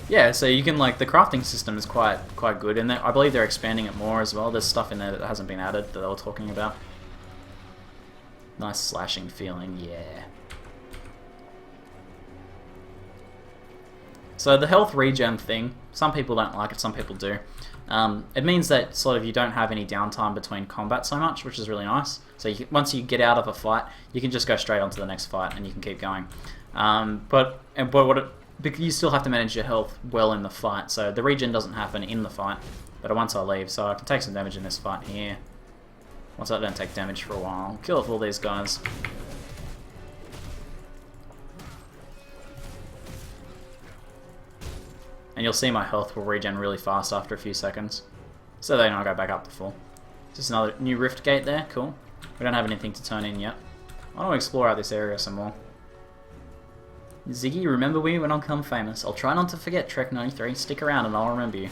Yeah, so you can like the crafting system is quite good, and I believe they're expanding it more as well. There's stuff in there that hasn't been added that they were talking about. Nice slashing feeling, yeah. So the health regen thing, some people don't like it, some people do. It means that sort of you don't have any downtime between combat so much, which is really nice. So once you get out of a fight, you can just go straight on to the next fight and you can keep going. But you still have to manage your health well in the fight. So the regen doesn't happen in the fight, but once I leave, so I can take some damage in this fight here. Once I don't take damage for a while, kill off all these guys. And you'll see my health will regen really fast after a few seconds. So then I'll go back up to full. Just another new rift gate there, cool. We don't have anything to turn in yet. I want to explore out this area some more. Ziggy, remember me when I become famous. I'll try not to forget Trek93. Stick around and I'll remember you.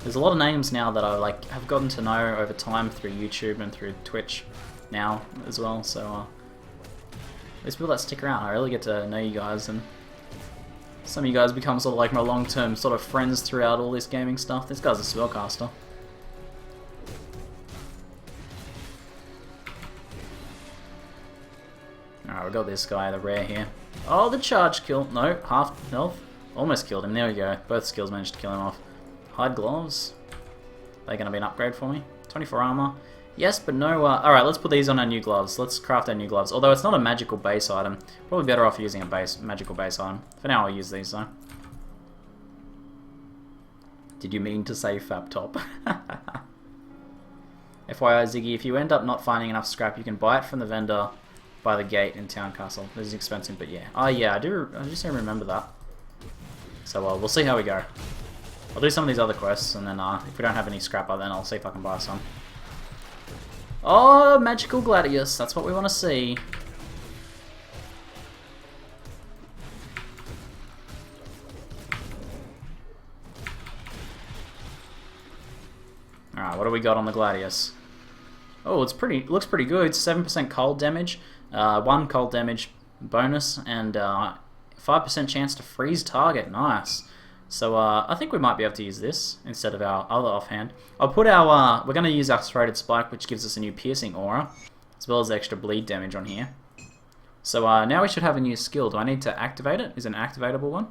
There's a lot of names now that I have gotten to know over time through YouTube and through Twitch now as well. So those people that stick around, I really get to know you guys, and some of you guys become sort of like my long-term sort of friends throughout all this gaming stuff. This guy's a spellcaster. Alright, we got this guy, the rare here. Oh, the charge kill. No, half health. Almost killed him. There we go. Both skills managed to kill him off. Hide gloves. They're going to be an upgrade for me. 24 armor. Yes, but no... Alright, let's put these on our new gloves. Let's craft our new gloves. Although it's not a magical base item. Probably better off using a magical base item. For now, I'll use these, though. Did you mean to say Fab Top? FYI, Ziggy, if you end up not finding enough scrap, you can buy it from the vendor by the gate in Town Castle. This is expensive, but yeah. Oh, yeah, I just don't remember that. So, we'll see how we go. I'll do some of these other quests, and then if we don't have any scrap, then I'll see if I can buy some. Oh, Magical Gladius, that's what we want to see. Alright, what do we got on the Gladius? Oh, looks pretty good. 7% cold damage, 1 cold damage bonus, and 5% chance to freeze target. Nice. So I think we might be able to use this instead of our other offhand. I'll put our, we're going to use our Serrated Spike, which gives us a new piercing aura, as well as extra bleed damage on here. So now we should have a new skill. Do I need to activate it? Is it an activatable one?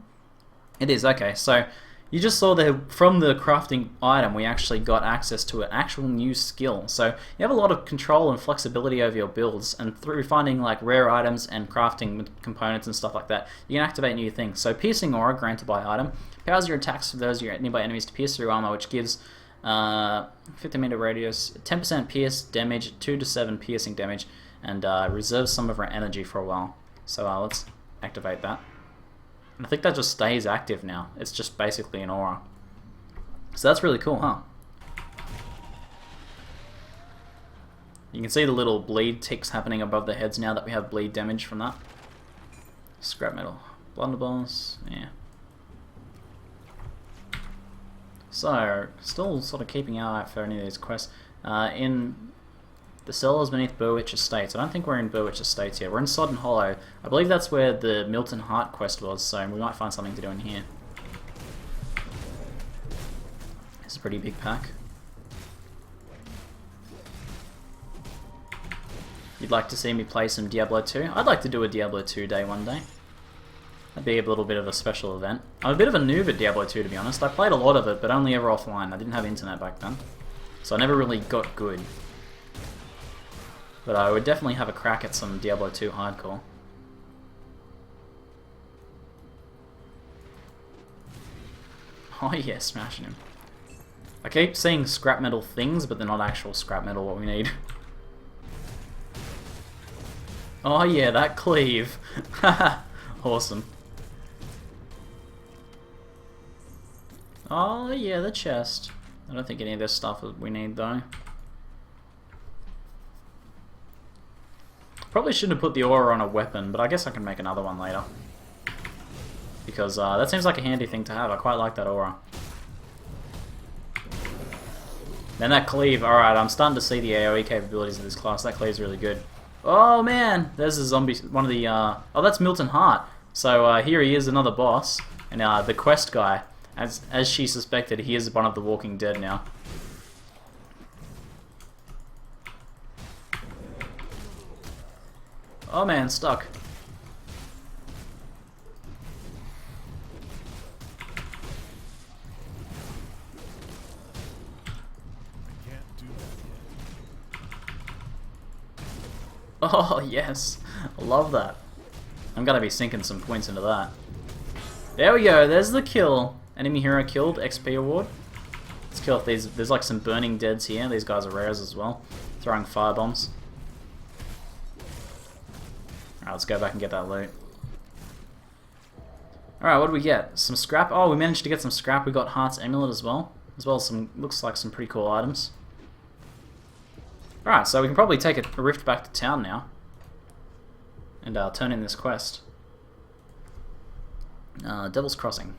It is, okay. So you just saw that from the crafting item, we actually got access to an actual new skill. So you have a lot of control and flexibility over your builds, and through finding like rare items and crafting components and stuff like that, you can activate new things. So Piercing Aura, granted by item, powers your attacks for those your nearby enemies to pierce through armor, which gives 50-meter radius, 10% pierce damage, 2 to 7 piercing damage, and reserves some of our energy for a while. So let's activate that. And I think that just stays active now. It's just basically an aura. So that's really cool, huh? You can see the little bleed ticks happening above the heads now that we have bleed damage from that. Scrap metal. Blunderboss, yeah. So, still sort of keeping our eye out for any of these quests. In the cellars beneath Burwitch Estates. I don't think we're in Burwitch Estates yet. We're in Sodden Hollow. I believe that's where the Milton Hart quest was, so we might find something to do in here. It's a pretty big pack. You'd like to see me play some Diablo 2? I'd like to do a Diablo 2 day one day. That'd be a little bit of a special event. I'm a bit of a noob at Diablo 2, to be honest. I played a lot of it, but only ever offline. I didn't have internet back then, so I never really got good. But I would definitely have a crack at some Diablo 2 hardcore. Oh yeah, smashing him. I keep seeing scrap metal things, but they're not actual scrap metal what we need. Oh yeah, that cleave. Awesome. Oh yeah, the chest. I don't think any of this stuff we need though. Probably shouldn't have put the aura on a weapon, but I guess I can make another one later. Because that seems like a handy thing to have. I quite like that aura. Then that cleave. Alright, I'm starting to see the AoE capabilities of this class. That cleave's really good. Oh man, there's a zombie. One of the. Oh, that's Milton Hart. So here he is, another boss. And the quest guy, as she suspected, he is one of the Walking Dead now. Oh man, stuck. Oh yes, love that. I'm gonna be sinking some points into that. There we go, there's the kill. Enemy hero killed, XP award. Let's kill off these. There's like some burning deads here. These guys are rares as well. Throwing fire bombs. Alright, let's go back and get that loot. Alright, what do we get? Some scrap. Oh, we managed to get some scrap. We got Heart's Amulet as well. As well as some, looks like some pretty cool items. Alright, so we can probably take a rift back to town now. And turn in this quest. Devil's Crossing.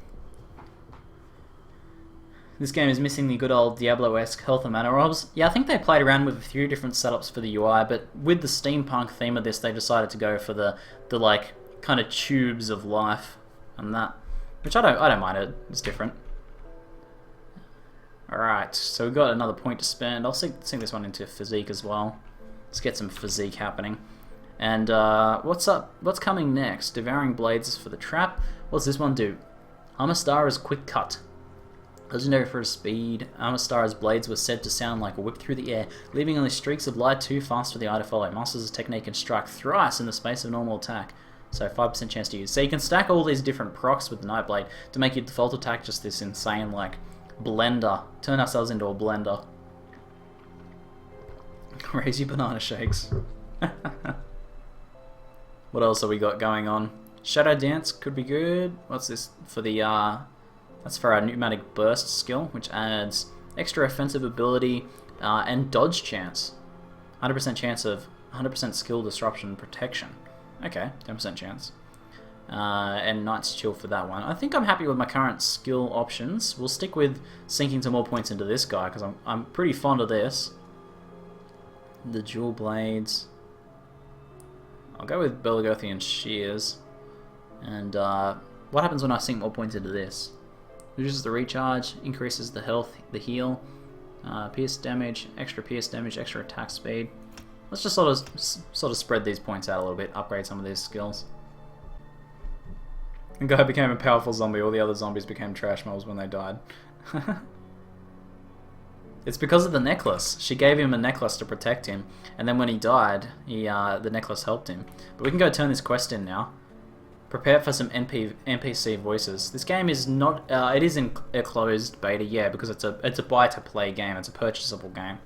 This game is missing the good old Diablo-esque health and mana robs. Yeah, I think they played around with a few different setups for the UI, but with the steampunk theme of this, they decided to go for the like kind of tubes of life and that, which I don't mind it. It's different. All right, so we've got another point to spend. I'll sink this one into physique as well. Let's get some physique happening. And what's up? What's coming next? Devouring Blades for the trap. What's this one do? Armor Star is quick cut. Legendary for his speed, Armor Star's blades were said to sound like a whip through the air, leaving only streaks of light too fast for the eye to follow. Masters his technique and strike thrice in the space of normal attack. So 5% chance to use. So you can stack all these different procs with the Nightblade to make your default attack just this insane, like, blender. Turn ourselves into a blender. Raise your banana shakes. What else have we got going on? Shadow Dance could be good. What's this for the, that's for our Pneumatic Burst skill, which adds extra offensive ability and dodge chance. 100% chance of 100% skill disruption and protection. Okay, 10% chance. And Knight's Chill for that one. I think I'm happy with my current skill options. We'll stick with sinking some more points into this guy, because I'm pretty fond of this. The Dual Blades. I'll go with Belagothian Shears. And what happens when I sink more points into this? Reduces the recharge, increases the health, the heal, pierce damage, extra attack speed. Let's just sort of spread these points out a little bit, upgrade some of these skills. The guy became a powerful zombie, all the other zombies became trash mobs when they died. It's because of the necklace. She gave him a necklace to protect him, and then when he died, the necklace helped him. But we can go turn this quest in now. Prepare for some NPC voices. This game is not. It is in a closed beta, yeah, because it's a buy-to-play game. It's a purchasable game.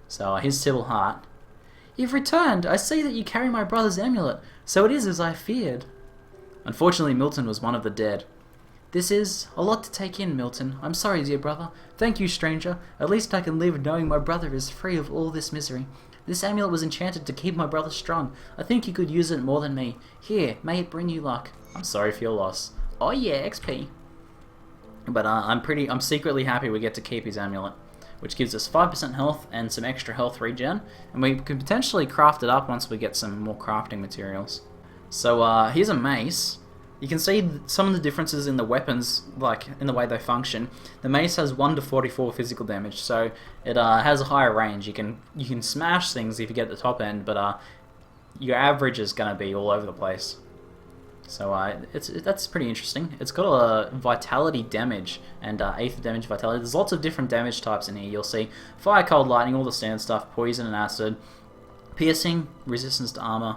So here's Sybil Hart. You've returned. I see that you carry my brother's amulet. So it is as I feared. Unfortunately, Milton was one of the dead. This is a lot to take in, Milton. I'm sorry, dear brother. Thank you, stranger. At least I can live knowing my brother is free of all this misery. This amulet was enchanted to keep my brother strong. I think you could use it more than me. Here, may it bring you luck. I'm sorry for your loss. Oh yeah, XP. But I'm secretly happy we get to keep his amulet, which gives us 5% health and some extra health regen, and we can potentially craft it up once we get some more crafting materials. So here's a mace. You can see some of the differences in the weapons, like in the way they function. The mace has 1 to 44 physical damage, so it has a higher range. You can smash things if you get the top end, but your average is going to be all over the place. So that's pretty interesting. It's got a vitality damage and aether damage vitality. There's lots of different damage types in here. You'll see fire, cold, lightning, all the standard stuff, poison and acid, piercing, resistance to armor,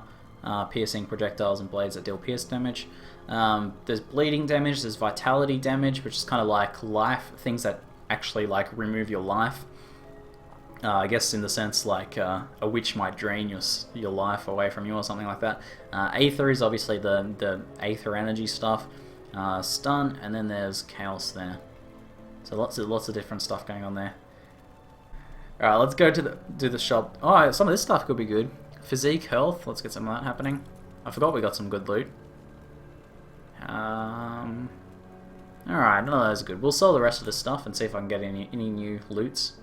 piercing projectiles and blades that deal pierce damage. There's bleeding damage, there's vitality damage, which is kind of like life, things that actually like remove your life. I guess in the sense like a witch might drain your life away from you or something like that. Aether is obviously the aether energy stuff. Stun, and then there's chaos there. So lots of different stuff going on there. Alright, let's go to the shop. Oh, some of this stuff could be good. Physique, health, let's get some of that happening. I forgot we got some good loot. Alright, none of those are good. We'll sell the rest of this stuff and see if I can get any new loots.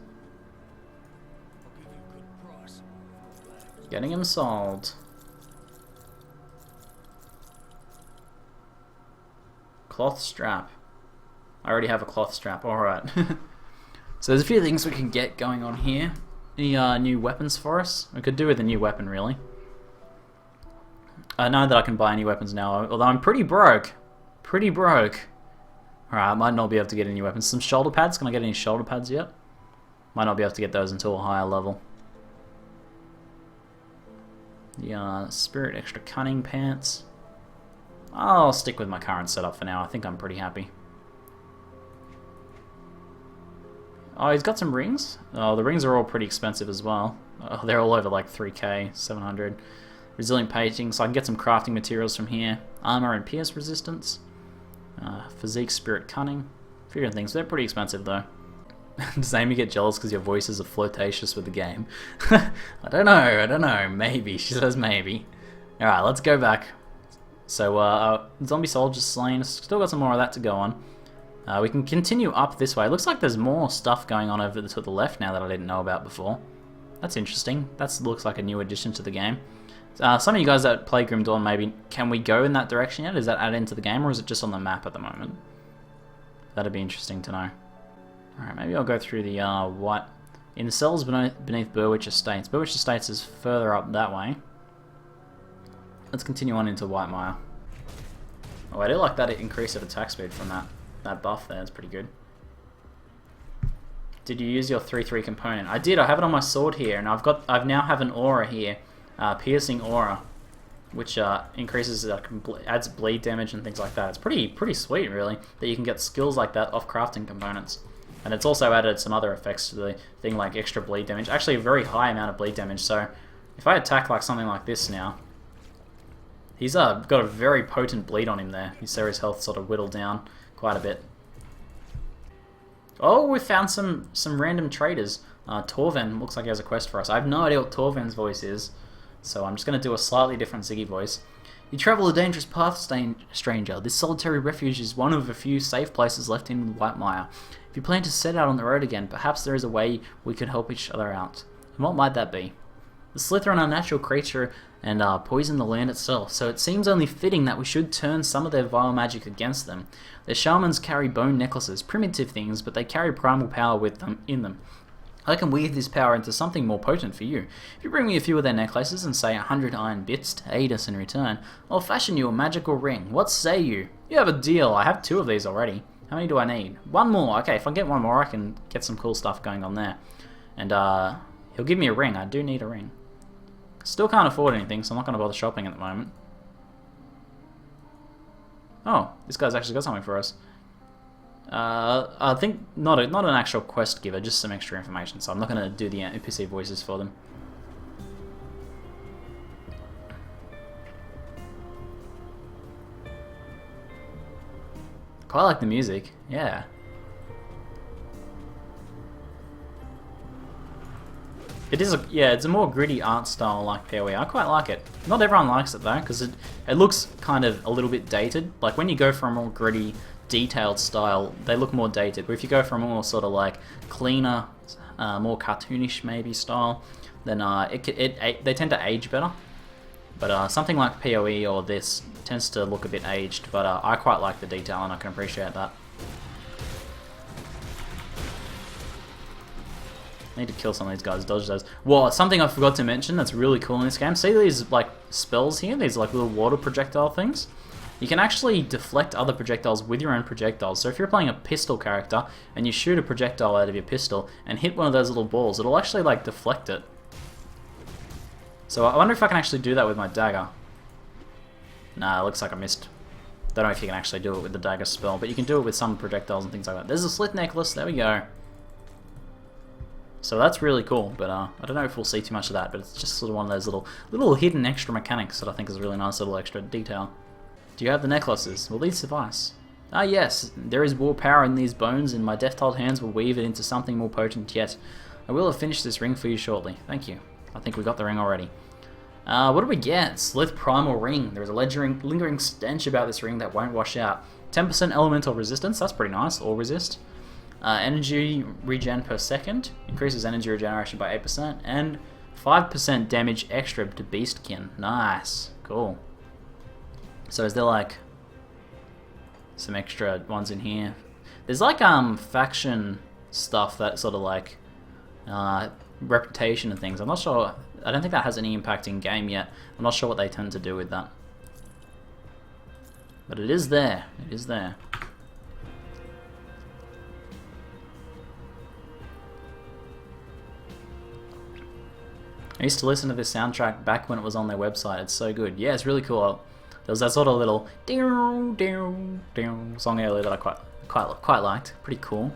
Getting them sold. Cloth strap. I already have a cloth strap, alright. So there's a few things we can get going on here. Any new weapons for us? We could do with a new weapon, really. I know that I can buy any weapons now, although I'm pretty broke. Pretty broke. Alright, I might not be able to get any weapons. Some shoulder pads, can I get any shoulder pads yet? Might not be able to get those until a higher level. The Spirit Extra Cunning Pants. I'll stick with my current setup for now. I think I'm pretty happy. Oh, he's got some rings? Oh, the rings are all pretty expensive as well. Oh, they're all over like 3k, 700. Resilient painting, so I can get some crafting materials from here. Armor and pierce resistance. Physique, Spirit Cunning. A few different things. They're pretty expensive though. Does Amy get jealous because your voices are flirtatious with the game? I don't know, maybe. She says maybe. Alright, let's go back. So, zombie soldiers slain. Still got some more of that to go on. We can continue up this way. It looks like there's more stuff going on over to the left now that I didn't know about before. That's interesting. That looks like a new addition to the game. Some of you guys that play Grim Dawn, maybe, can we go in that direction yet? Is that added into the game, or is it just on the map at the moment? That'd be interesting to know. Alright, maybe I'll go through the white... In the cells beneath Burwich Estates. Burwich Estates is further up that way. Let's continue on into Whitemire. Oh, I do like that increase of attack speed from that buff there. That's pretty good. Did you use your 3/3 component? I did. I have it on my sword here, and I now have an aura here, piercing aura, which increases, adds bleed damage and things like that. It's pretty sweet, really, that you can get skills like that off crafting components. And it's also added some other effects to the thing, like extra bleed damage. Actually, a very high amount of bleed damage. So if I attack like something like this now, he's got a very potent bleed on him there. You see his health sort of whittled down quite a bit. Oh, we found some random traders. Torven looks like he has a quest for us. I have no idea what Torven's voice is, so I'm just going to do a slightly different Ziggy voice. You travel a dangerous path, stranger. This solitary refuge is one of a few safe places left in Whitemire. If you plan to set out on the road again, perhaps there is a way we could help each other out. And what might that be? The Slither are an unnatural creature and poison the land itself, so it seems only fitting that we should turn some of their vile magic against them. Their shamans carry bone necklaces, primitive things, but they carry primal power with them in them. I can weave this power into something more potent for you. If you bring me a few of their necklaces and say 100 iron bits to aid us in return, I'll fashion you a magical ring. What say you? You have a deal. I have 2 of these already. How many do I need? 1 more. Okay, if I get 1 more, I can get some cool stuff going on there. And he'll give me a ring. I do need a ring. Still can't afford anything, so I'm not going to bother shopping at the moment. Oh, this guy's actually got something for us. I think not an actual quest giver, just some extra information, so I'm not going to do the NPC voices for them. Quite like the music, yeah. It is it's a more gritty art style like PoE. I quite like it. Not everyone likes it though, because it looks kind of a little bit dated. Like when you go for a more gritty, detailed style, they look more dated. But if you go for a more sort of like cleaner, more cartoonish maybe style, then they tend to age better. But something like PoE or this tends to look a bit aged. But I quite like the detail and I can appreciate that. I need to kill some of these guys, dodge those. Well, something I forgot to mention that's really cool in this game. See these like spells here? These like little water projectile things? You can actually deflect other projectiles with your own projectiles. So if you're playing a pistol character and you shoot a projectile out of your pistol and hit one of those little balls, it'll actually like deflect it. So I wonder if I can actually do that with my dagger. Nah, it looks like I missed. Don't know if you can actually do it with the dagger spell, but you can do it with some projectiles and things like that. There's a slit necklace, there we go. So that's really cool, but I don't know if we'll see too much of that, but it's just sort of one of those little hidden extra mechanics that I think is a really nice little extra detail. Do you have the necklaces? Will these suffice? Ah yes, there is more power in these bones, and my death-told hands will weave it into something more potent yet. I will have finished this ring for you shortly. Thank you. I think we got the ring already. What do we get? Slith Primal Ring. There is a lingering stench about this ring that won't wash out. 10% elemental resistance, that's pretty nice, or resist. Energy regen per second, increases energy regeneration by 8%, and 5% damage extra to Beastkin. Nice, cool. So is there like some extra ones in here. There's like faction stuff that sort of like reputation and things. I'm not sure. I don't think that has any impact in game yet. I'm not sure what they tend to do with that. But it is there. It is there. I used to listen to this soundtrack back when it was on their website. It's so good. Yeah, it's really cool. There was that sort of little song earlier that I quite liked. Pretty cool.